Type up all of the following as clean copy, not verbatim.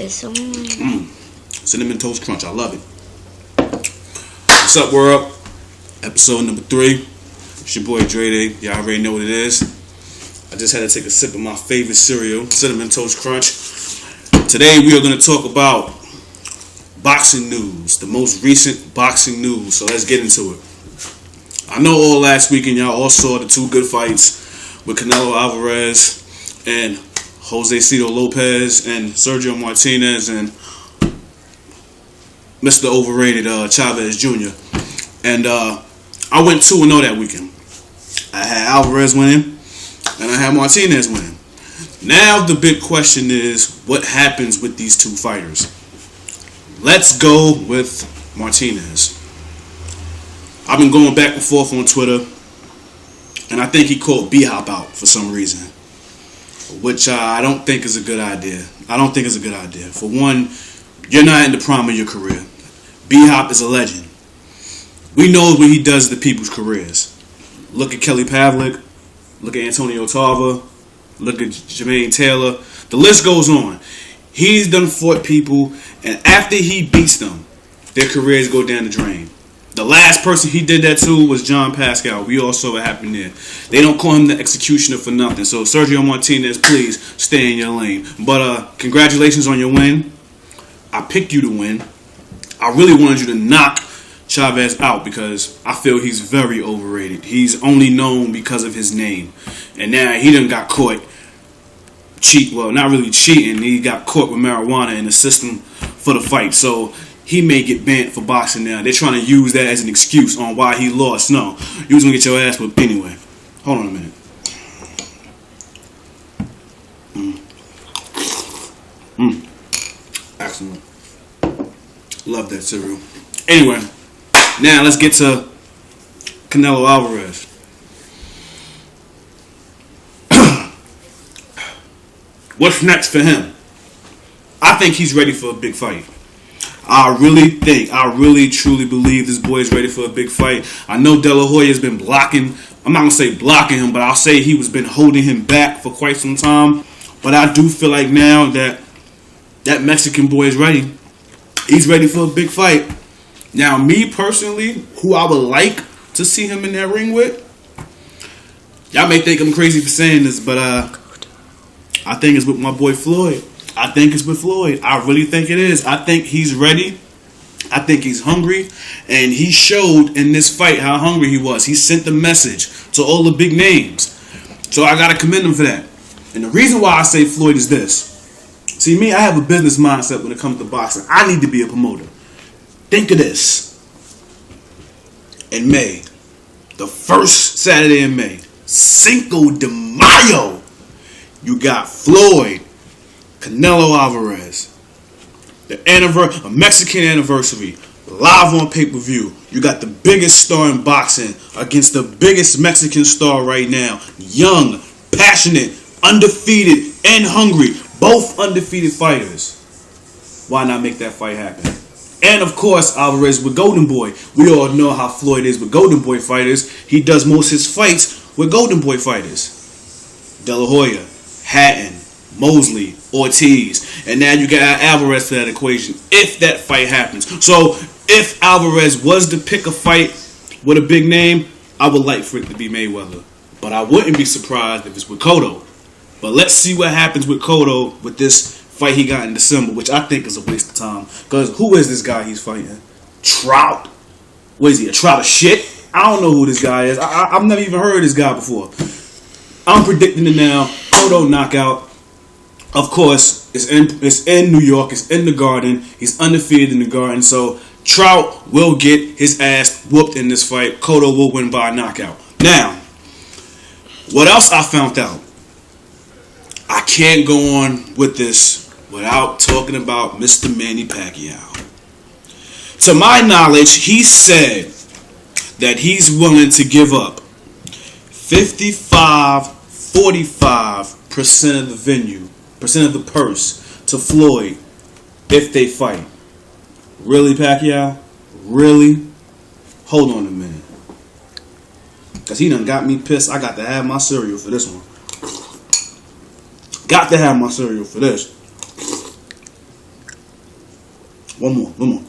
It's on. Cinnamon Toast Crunch. I love it. What's up, world? Episode number 3. It's your boy Dray. Y'all already know what it is. I just had to take a sip of my favorite cereal, Cinnamon Toast Crunch. Today we are going to talk about boxing news, the most recent boxing news. So let's get into it. I know all last weekend y'all all saw the 2 good fights with Canelo Alvarez and Jose Cito Lopez and Sergio Martinez and Mr. Overrated Chavez Jr. And I went 2-0 that weekend. I had Alvarez winning and I had Martinez winning. Now the big question is, what happens with these 2 fighters? Let's go with Martinez. I've been going back and forth on Twitter, and I think he called B-Hop out for some reason, which I don't think is a good idea. For one, you're not in the prime of your career. B-Hop is a legend. We know what he does to people's careers. Look at Kelly Pavlik. Look at Antonio Tarver. Look at Jermaine Taylor. The list goes on. He's done fought people, and after he beats them, their careers go down the drain. The last person he did that to was John Pascal. We all saw what happened there. They don't call him the executioner for nothing. So Sergio Martinez, please stay in your lane. But congratulations on your win. I picked you to win. I really wanted you to knock Chavez out because I feel he's very overrated. He's only known because of his name. And now he done got caught not really cheating. He got caught with marijuana in the system for the fight. So he may get banned for boxing now. They're trying to use that as an excuse on why he lost. No, you was going to get your ass whipped anyway. Hold on a minute. Excellent. Love that cereal. Anyway, now let's get to Canelo Alvarez. What's next for him? I think he's ready for a big fight. I really truly believe this boy is ready for a big fight. I know De La Hoya has been blocking. I'm not going to say blocking him, but I'll say he was been holding him back for quite some time. But I do feel like now that Mexican boy is ready. He's ready for a big fight. Now, me personally, who I would like to see him in that ring with, y'all may think I'm crazy for saying this, but I think it's with my boy Floyd. I think it's with Floyd. I really think it is. I think he's ready. I think he's hungry. And he showed in this fight how hungry he was. He sent the message to all the big names. So I got to commend him for that. And the reason why I say Floyd is this. See, me, I have a business mindset when it comes to boxing. I need to be a promoter. Think of this. In May, the first Saturday in May, Cinco de Mayo, you got Floyd, Canelo Alvarez, a Mexican anniversary, live on pay-per-view. You got the biggest star in boxing against the biggest Mexican star right now. Young, passionate, undefeated, and hungry. Both undefeated fighters. Why not make that fight happen? And of course, Alvarez with Golden Boy. We all know how Floyd is with Golden Boy fighters. He does most of his fights with Golden Boy fighters. De La Hoya, Hatton, Mosley, Ortiz. And now you got Alvarez to that equation if that fight happens. So if Alvarez was to pick a fight with a big name, I would like for it to be Mayweather. But I wouldn't be surprised if it's with Cotto. But let's see what happens with Cotto with this fight he got in December, which I think is a waste of time. Because who is this guy he's fighting? Trout? What is he, a trout of shit? I don't know who this guy is. I've never even heard of this guy before. I'm predicting it now. Cotto knockout. Of course, it's in New York. It's in the Garden. He's undefeated in the Garden. So Trout will get his ass whooped in this fight. Cotto will win by a knockout. Now, what else I found out? I can't go on with this without talking about Mr. Manny Pacquiao. To my knowledge, he said that he's willing to give up 45% of the percent of the purse to Floyd if they fight. Really, Pacquiao? Really? Hold on a minute. Because he done got me pissed. I got to have my cereal for this one. Got to have my cereal for this. One more.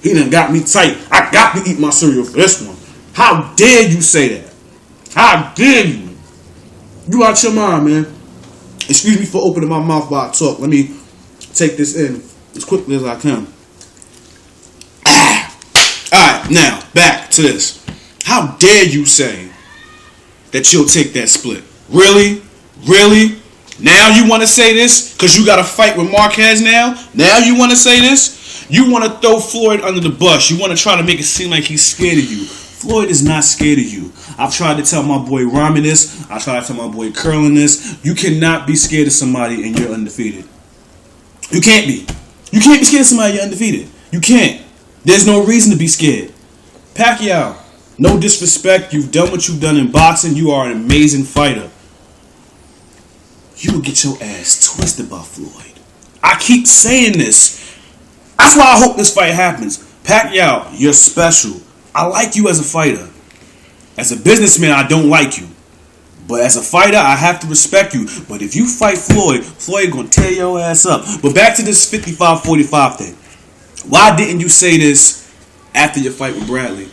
He done got me tight. I got to eat my cereal for this one. How dare you say that? How dare you? You out your mind, man. Excuse me for opening my mouth while I talk. Let me take this in as quickly as I can. Alright, now, back to this. How dare you say that you'll take that split? Really? Really? Now you want to say this? Because you got to fight with Marquez now? Now you want to say this? You want to throw Floyd under the bus. You want to try to make it seem like he's scared of you. Floyd is not scared of you. I've tried to tell my boy Rami this. I tried to tell my boy Curlin this. You cannot be scared of somebody and you're undefeated. You can't be. You can't be scared of somebody and you're undefeated. You can't. There's no reason to be scared. Pacquiao, no disrespect. You've done what you've done in boxing. You are an amazing fighter. You will get your ass twisted by Floyd. I keep saying this. That's why I hope this fight happens. Pacquiao, you're special. I like you as a fighter. As a businessman, I don't like you. But as a fighter, I have to respect you. But if you fight Floyd, Floyd gonna tear your ass up. But back to this 55-45 thing. Why didn't you say this after your fight with Bradley?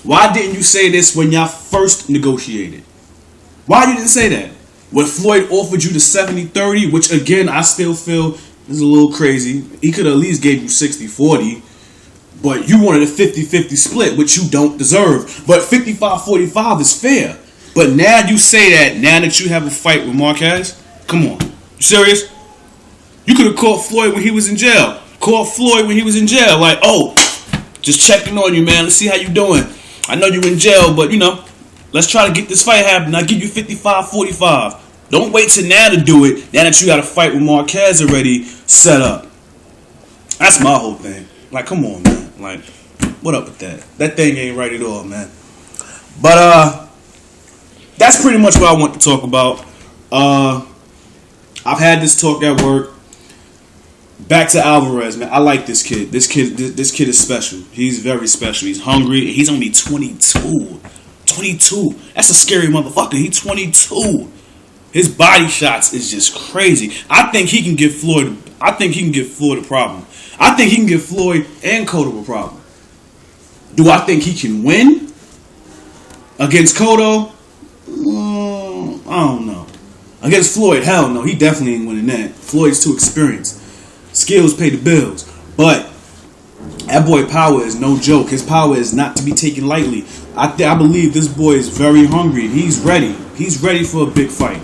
Why didn't you say this when y'all first negotiated? Why you didn't say that? When Floyd offered you the 70-30, which again, I still feel is a little crazy. He could at least gave you 60-40. But you wanted a 50-50 split, which you don't deserve. But 55-45 is fair. But now you say that, now that you have a fight with Marquez? Come on. You serious? You could have caught Floyd when he was in jail. Caught Floyd when he was in jail. Like, oh, just checking on you, man. Let's see how you doing. I know you're in jail, but, you know, let's try to get this fight happening. I'll give you 55-45. Don't wait till now to do it, now that you got a fight with Marquez already set up. That's my whole thing. Like, come on, man. Like, what up with that? That thing ain't right at all, man. But, that's pretty much what I want to talk about. I've had this talk at work. Back to Alvarez, man. I like this kid. This kid is special. He's very special. He's hungry. He's only 22. 22. That's a scary motherfucker. He's 22. His body shots is just crazy. I think he can give Floyd. A problem. I think he can give Floyd and Cotto a problem. Do I think he can win against Cotto? I don't know. Against Floyd, hell no. He definitely ain't winning that. Floyd's too experienced. Skills pay the bills. But that boy power is no joke. His power is not to be taken lightly. I believe this boy is very hungry. He's ready. He's ready for a big fight.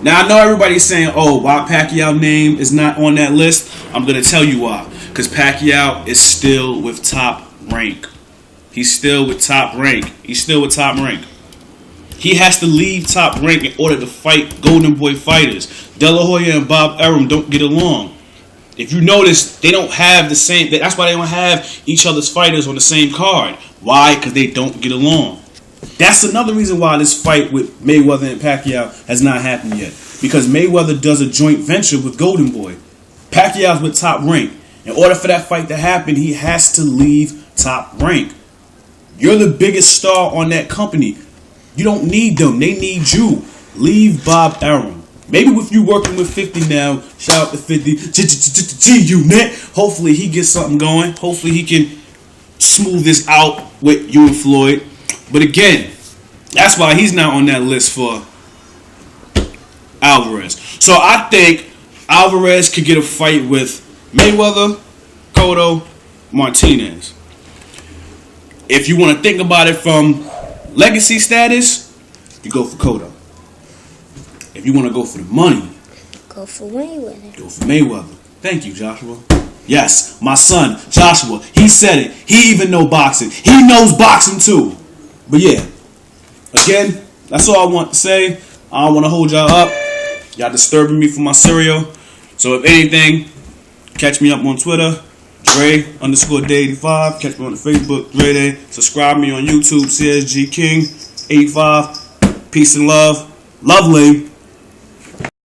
Now, I know everybody's saying, oh, why Pacquiao name is not on that list? I'm going to tell you why. Because Pacquiao is still with top rank. He's still with top rank. He has to leave top rank in order to fight Golden Boy fighters. De La Hoya and Bob Arum don't get along. If you notice, they don't have the same. That's why they don't have each other's fighters on the same card. Why? Because they don't get along. That's another reason why this fight with Mayweather and Pacquiao has not happened yet. Because Mayweather does a joint venture with Golden Boy. Pacquiao's with top rank. In order for that fight to happen, he has to leave top rank. You're the biggest star on that company. You don't need them. They need you. Leave Bob Arum. Maybe with you working with 50 now, shout out to 50, G-Unit. Hopefully he gets something going. Hopefully he can smooth this out with you and Floyd. But again, that's why he's not on that list for Alvarez. So I think Alvarez could get a fight with Mayweather, Cotto, Martinez. If you want to think about it from legacy status, you go for Cotto. If you want to go for the money, go for Mayweather. Go for Mayweather. Thank you, Joshua. Yes, my son, Joshua, he said it. He even knows boxing. He knows boxing too. But yeah, again, that's all I want to say. I don't want to hold y'all up. Y'all disturbing me for my cereal. So if anything, catch me up on Twitter, Dray_Day85. Catch me on the Facebook, Dray Day. Subscribe me on YouTube, CSG King 85. Peace and love. Lovely.